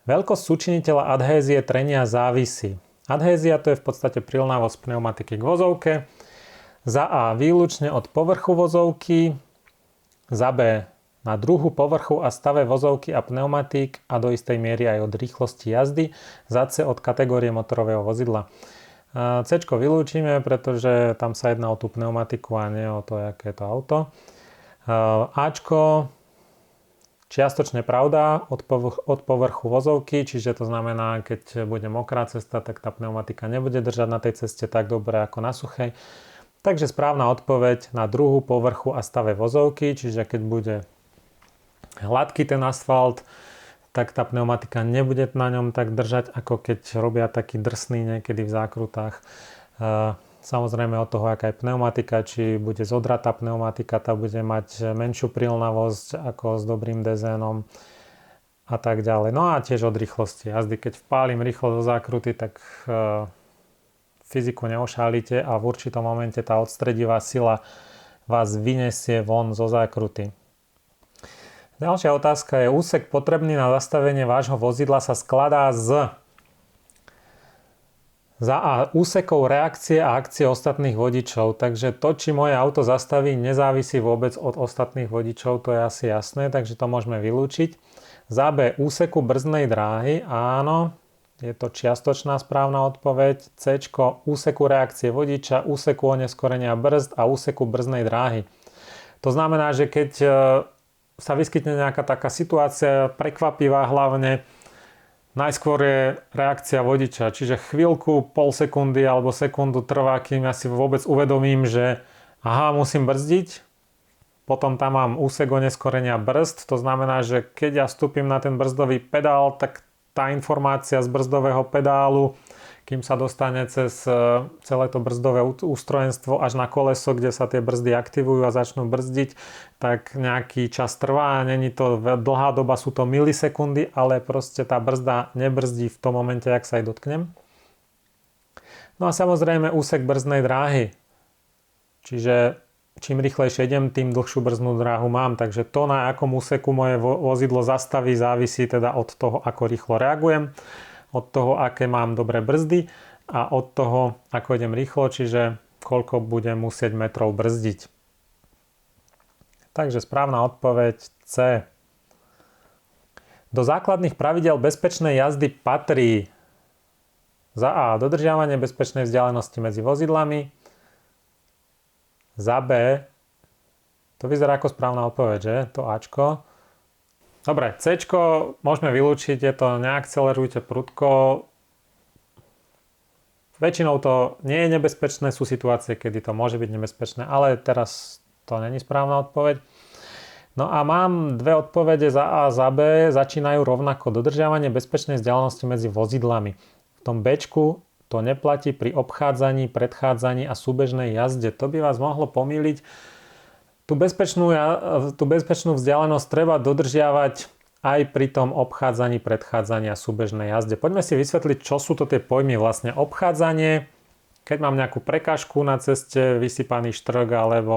Veľkosť súčiniteľa adhézie trenia závisí. Adhézia to je v podstate prilnavosť pneumatiky k vozovke. Za A výlučne od povrchu vozovky, za B na druhu povrchu a stave vozovky a pneumatík a do istej miery aj od rýchlosti jazdy, za C od kategórie motorového vozidla. C vylúčime, pretože tam sa jedná o tú pneumatiku a nie o to, aké je to auto. Ačko čiastočne pravda od povrchu vozovky, čiže to znamená, keď bude mokrá cesta, tak tá pneumatika nebude držať na tej ceste tak dobre ako na suchej. Takže správna odpoveď na druhu povrchu a stave vozovky, čiže keď bude hladký ten asfalt, tak tá pneumatika nebude na ňom tak držať, ako keď robia taký drsný niekedy v zákrutách. Samozrejme od toho, aká je pneumatika, či bude zodratá pneumatika, tá bude mať menšiu prilnavosť ako s dobrým dezénom a tak ďalej. No a tiež od rýchlosti jazdy. Keď vpálim rýchlo do zákruty, tak fyziku neošálite a v určitom momente tá odstredivá sila vás vyniesie von zo zákruty. Ďalšia otázka je, úsek potrebný na zastavenie vášho vozidla sa skladá z za A úsekov reakcie a akcie ostatných vodičov. Takže to, či moje auto zastaví, nezávisí vôbec od ostatných vodičov, to je asi jasné, takže to môžeme vylúčiť. Za B úseku brzdnej dráhy, áno, je to čiastočná správna odpoveď. C úseku reakcie vodiča, úseku oneskorenia brzd a úseku brzdnej dráhy. To znamená, že keď sa vyskytne nejaká taká situácia prekvapivá, hlavne najskôr je reakcia vodiča, čiže chvíľku, pol sekundy alebo sekundu trvá, kým ja si vôbec uvedomím, že musím brzdiť. Potom tam mám úsek oneskorenia brzd, to znamená, že keď ja vstúpim na ten brzdový pedál, tak tá informácia z brzdového pedálu, kým sa dostane cez celé to brzdové ústrojenstvo až na koleso, kde sa tie brzdy aktivujú a začnú brzdiť, tak nejaký čas trvá. Není to dlhá doba, sú to milisekundy, ale proste tá brzda nebrzdí v tom momente, ak sa jej dotknem. No a samozrejme úsek brzdnej dráhy. Čiže čím rýchlejšie idem, tým dlhšiu brzdnú dráhu mám. Takže to, na akom úseku moje vozidlo zastaví, závisí teda od toho, ako rýchlo reagujem, od toho, aké mám dobré brzdy a od toho, ako idem rýchlo, čiže koľko budem musieť metrov brzdiť. Takže správna odpoveď C. Do základných pravidiel bezpečnej jazdy patrí za A dodržiavanie bezpečnej vzdialenosti medzi vozidlami, za B, to vyzerá ako správna odpoveď, že? To Ačko. Dobre, Cčko môžeme vylúčiť, je to neakcelerujte prudko. Väčšinou to nie je nebezpečné, sú situácie, kedy to môže byť nebezpečné, ale teraz to není správna odpoveď. No a mám dve odpovede za A a za B, začínajú rovnako. Dodržiavanie bezpečnej vzdialenosti medzi vozidlami. V tom Bčku to neplatí pri obchádzaní, predchádzaní a súbežnej jazde. To by vás mohlo pomýliť. Tú bezpečnú vzdialenosť treba dodržiavať aj pri tom obchádzaní, predchádzaní a súbežnej jazde. Poďme si vysvetliť, čo sú to tie pojmy vlastne. Obchádzanie, keď mám nejakú prekážku na ceste, vysypaný štrk alebo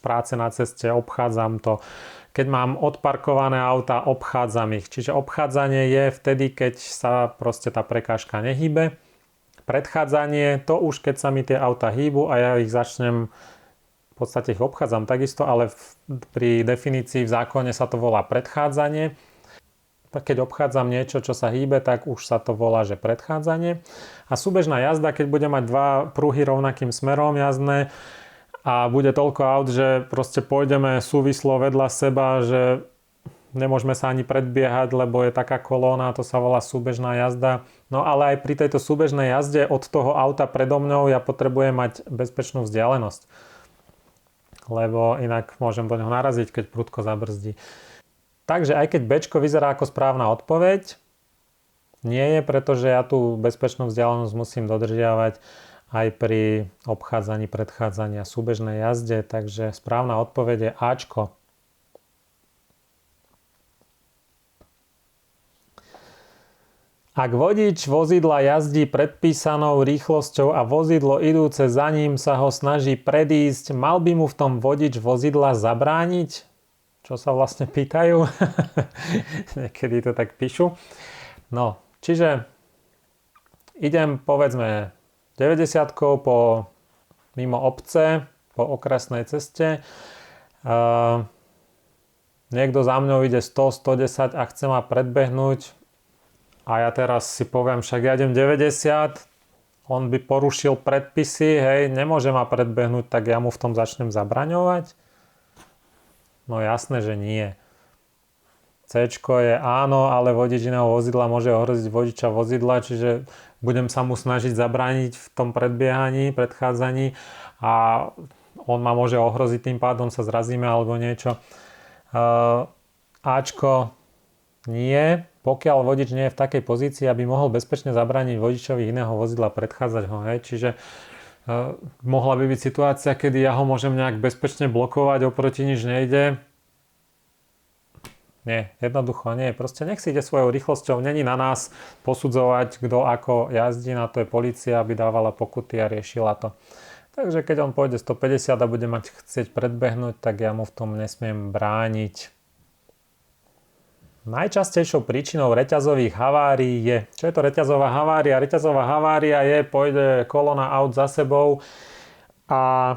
práce na ceste, obchádzam to. Keď mám odparkované auta, obchádzam ich. Čiže obchádzanie je vtedy, keď sa proste tá prekážka nehýbe. Predchádzanie, to už keď sa mi tie auta hýbu a ja ich začnem, v podstate ich obchádzam takisto, ale pri definícii v zákone sa to volá predchádzanie. Keď obchádzam niečo, čo sa hýbe, tak už sa to volá, že predchádzanie. A súbežná jazda, keď bude mať dva pruhy rovnakým smerom jazdné a bude toľko aut, že proste pôjdeme súvislo vedľa seba, že nemôžeme sa ani predbiehať, lebo je taká kolóna, to sa volá súbežná jazda. No ale aj pri tejto súbežnej jazde od toho auta predo mňou ja potrebujem mať bezpečnú vzdialenosť. Lebo inak môžem do neho naraziť, keď prudko zabrzdí. Takže aj keď Bčko vyzerá ako správna odpoveď, nie je, pretože ja tú bezpečnú vzdialenosť musím dodržiavať aj pri obchádzaní, predchádzaní a súbežnej jazde. Takže správna odpoveď je Ačko. Ak vodič vozidla jazdí predpísanou rýchlosťou a vozidlo idúce za ním sa ho snaží predísť, mal by mu v tom vodič vozidla zabrániť? Čo sa vlastne pýtajú? Niekedy to tak píšu. No, čiže idem povedzme 90-kou mimo obce, po okresnej ceste. Niekto za mňou ide 100, 110 a chce ma predbehnúť a ja teraz si poviem, však ja idem 90, on by porušil predpisy, hej, nemôže ma predbehnúť, tak ja mu v tom začnem zabraňovať? No jasné, že nie. Cčko je áno, ale vodič iného vozidla môže ohroziť vodiča vozidla, čiže budem sa mu snažiť zabrániť v tom predbiehaní, predchádzaní a on ma môže ohroziť, tým pádom sa zrazíme alebo niečo. Ačko nie, pokiaľ vodič nie je v takej pozícii, aby mohol bezpečne zabrániť vodičovi iného vozidla, predchádzať ho. Hej. Čiže mohla by byť situácia, kedy ja ho môžem nejak bezpečne blokovať, oproti nič nejde. Nie, jednoducho nie. Proste nech si ide svojou rýchlosťou. Není na nás posudzovať, kto ako jazdí, na to je polícia, aby dávala pokuty a riešila to. Takže keď on pôjde 150 a bude mať chcieť predbehnúť, tak ja mu v tom nesmiem brániť. Najčastejšou príčinou reťazových havárií je... Čo je to reťazová havária? Reťazová havária je, pôjde kolona aut za sebou a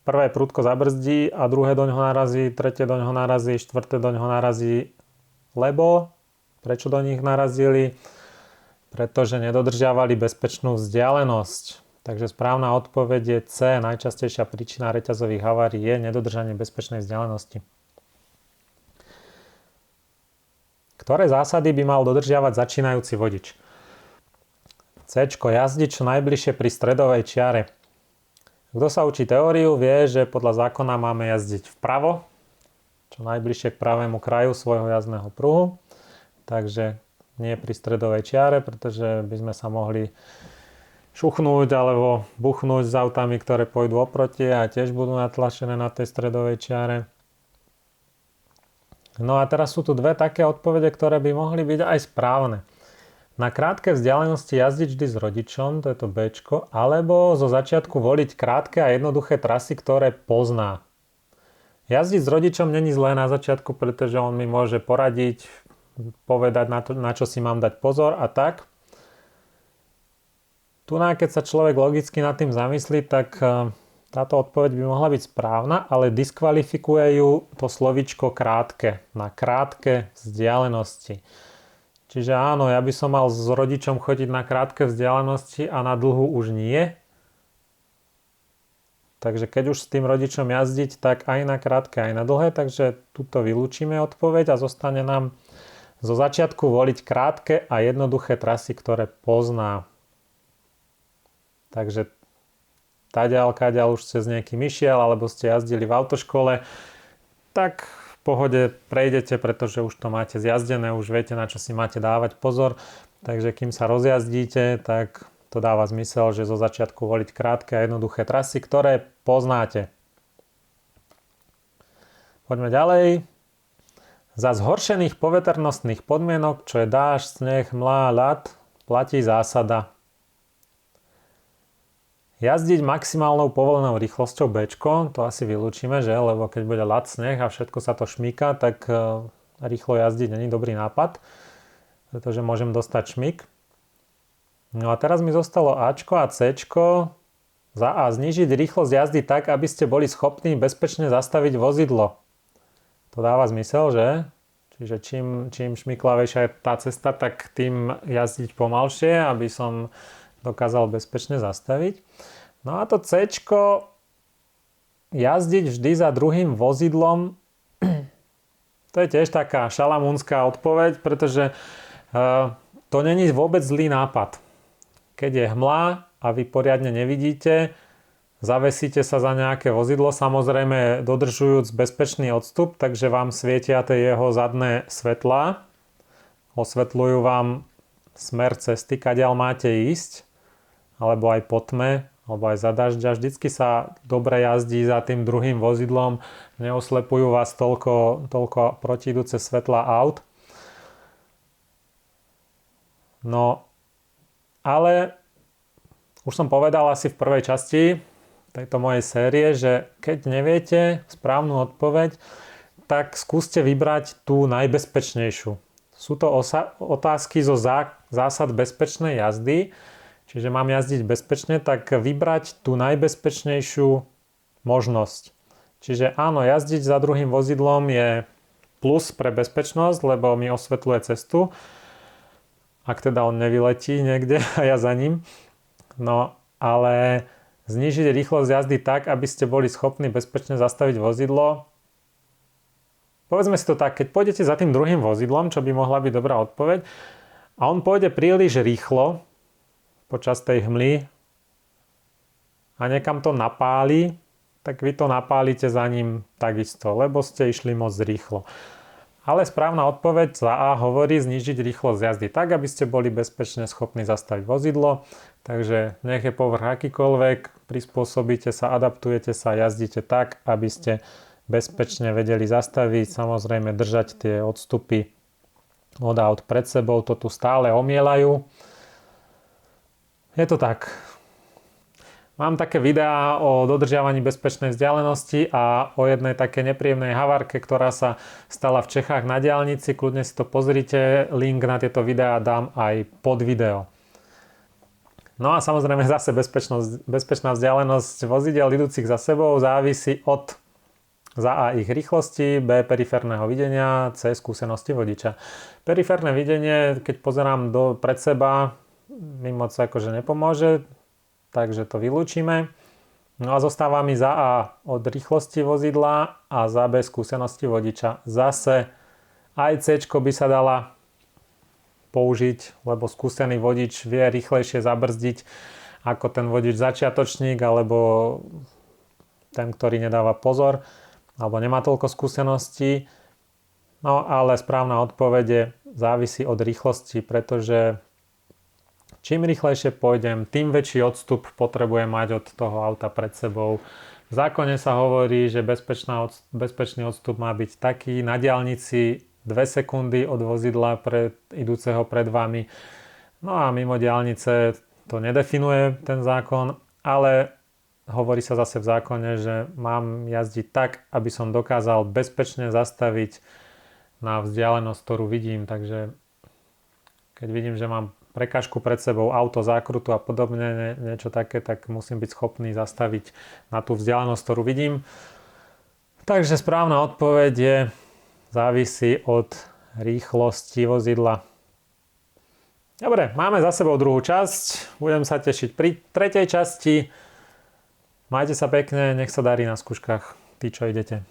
prvé prudko zabrzdí a druhé doňho narazí, tretie doňho narazí, štvrté doňho narazí. Lebo? Prečo do nich narazili? Pretože nedodržiavali bezpečnú vzdialenosť. Takže správna odpoveď je C. Najčastejšia príčina reťazových havárií je nedodržanie bezpečnej vzdialenosti. Ktoré zásady by mal dodržiavať začínajúci vodič? Cčko. Jazdiť čo najbližšie pri stredovej čiare. Kto sa učí teóriu, vie, že podľa zákona máme jazdiť vpravo, čo najbližšie k pravému kraju svojho jazdného pruhu. Takže nie pri stredovej čiare, pretože by sme sa mohli šuchnúť alebo buchnúť s autami, ktoré pôjdu oproti a tiež budú natlačené na tej stredovej čiare. No a teraz sú tu dve také odpovede, ktoré by mohli byť aj správne. Na krátke vzdialenosti jazdiť vždy s rodičom, to je to Bčko, alebo zo začiatku voliť krátke a jednoduché trasy, ktoré pozná. Jazdiť s rodičom není zlé na začiatku, pretože on mi môže poradiť, povedať na čo si mám dať pozor a tak. Tu, keď sa človek logicky nad tým zamyslí, tak táto odpoveď by mohla byť správna, ale diskvalifikuje ju to slovíčko krátke, na krátke vzdialenosti. Čiže áno, ja by som mal s rodičom chodiť na krátke vzdialenosti a na dlhú už nie. Takže keď už s tým rodičom jazdiť, tak aj na krátke, aj na dlhé. Takže tuto vylúčime odpoveď a zostane nám zo začiatku voliť krátke a jednoduché trasy, ktoré pozná. Takže kaďal už ste s niekým išiel, alebo ste jazdili v autoškole, tak v pohode prejdete, pretože už to máte zjazdené, už viete, na čo si máte dávať pozor. Takže kým sa rozjazdíte, tak to dáva zmysel, že zo začiatku voliť krátke a jednoduché trasy, ktoré poznáte. Poďme ďalej. Za zhoršených poveternostných podmienok, čo je dážď, sneh, mlá, ľad, platí zásada. Jazdiť maximálnou povolenou rýchlosťou Bčko, to asi vylúčime, že? Lebo keď bude ľad, sneh a všetko sa to šmíka, tak rýchlo jazdiť není dobrý nápad, pretože môžem dostať šmík. No a teraz mi zostalo Ačko a Cčko. Za A. Znížiť rýchlosť jazdy tak, aby ste boli schopní bezpečne zastaviť vozidlo. To dáva zmysel, že? Čiže čím šmiklavejšia je tá cesta, tak tým jazdiť pomalšie, aby som dokázal bezpečne zastaviť. No a to Cčko, jazdiť vždy za druhým vozidlom, to je tiež taká šalamúnska odpoveď, pretože to není vôbec zlý nápad. Keď je hmla a vy poriadne nevidíte, zavesíte sa za nejaké vozidlo, samozrejme dodržujúc bezpečný odstup, takže vám svietia tie jeho zadné svetlá, osvetľujú vám smer cesty, kadiaľ máte ísť, alebo aj po tme, alebo aj za dažďa. Vždycky sa dobre jazdí za tým druhým vozidlom, neoslepujú vás toľko protiidúce svetla aut. No, ale už som povedal asi v prvej časti tejto mojej série, že keď neviete správnu odpoveď, tak skúste vybrať tú najbezpečnejšiu. Sú to otázky zo zásad bezpečnej jazdy. Čiže mám jazdiť bezpečne, tak vybrať tú najbezpečnejšiu možnosť. Čiže áno, jazdiť za druhým vozidlom je plus pre bezpečnosť, lebo mi osvetľuje cestu. Ak teda on nevyletí niekde a ja za ním. No, ale znížiť rýchlosť jazdy tak, aby ste boli schopní bezpečne zastaviť vozidlo. Povedzme si to tak, keď pôjdete za tým druhým vozidlom, čo by mohla byť dobrá odpoveď, a on pôjde príliš rýchlo počas tej hmly a niekam to napáli, tak vy to napálite za ním takisto, lebo ste išli moc rýchlo. Ale správna odpoveď za A hovorí znížiť rýchlosť jazdy tak, aby ste boli bezpečne schopní zastaviť vozidlo. Takže nech je povrch akýkoľvek, prispôsobíte sa, adaptujete sa, jazdíte tak, aby ste bezpečne vedeli zastaviť, samozrejme držať tie odstupy od aut pred sebou, to tu stále omielajú. Je to tak. Mám také videá o dodržiavaní bezpečnej vzdialenosti a o jednej také nepríjemnej havárke, ktorá sa stala v Čechách na diaľnici. Kľudne si to pozrite, link na tieto videá dám aj pod video. No a samozrejme zase bezpečná vzdialenosť vozidel idúcich za sebou závisí od za A ich rýchlosti, B periférneho videnia, C skúsenosti vodiča. Periférne videnie, keď pozerám pred seba, mi moc akože nepomôže, takže to vylúčime. No a zostáva mi za A od rýchlosti vozidla a za B skúsenosti vodiča. Zase aj C by sa dala použiť, lebo skúsený vodič vie rýchlejšie zabrzdiť ako ten vodič začiatočník alebo ten, ktorý nedáva pozor alebo nemá toľko skúseností. No ale správna odpoveď závisí od rýchlosti, pretože čím rýchlejšie pôjdem, tým väčší odstup potrebujem mať od toho auta pred sebou. V zákone sa hovorí, že bezpečný odstup má byť taký na diaľnici 2 sekundy od vozidla idúceho pred vami. No a mimo diaľnice to nedefinuje ten zákon, ale hovorí sa zase v zákone, že mám jazdiť tak, aby som dokázal bezpečne zastaviť na vzdialenosť, ktorú vidím. Takže keď vidím, že mám prekážku pred sebou, auto, zákrutu a podobne, niečo také, tak musím byť schopný zastaviť na tú vzdialenosť, ktorú vidím. Takže správna odpoveď závisí od rýchlosti vozidla. Dobre, máme za sebou druhú časť. Budem sa tešiť pri tretej časti. Majte sa pekne, nech sa darí na skúškach, tí, čo idete.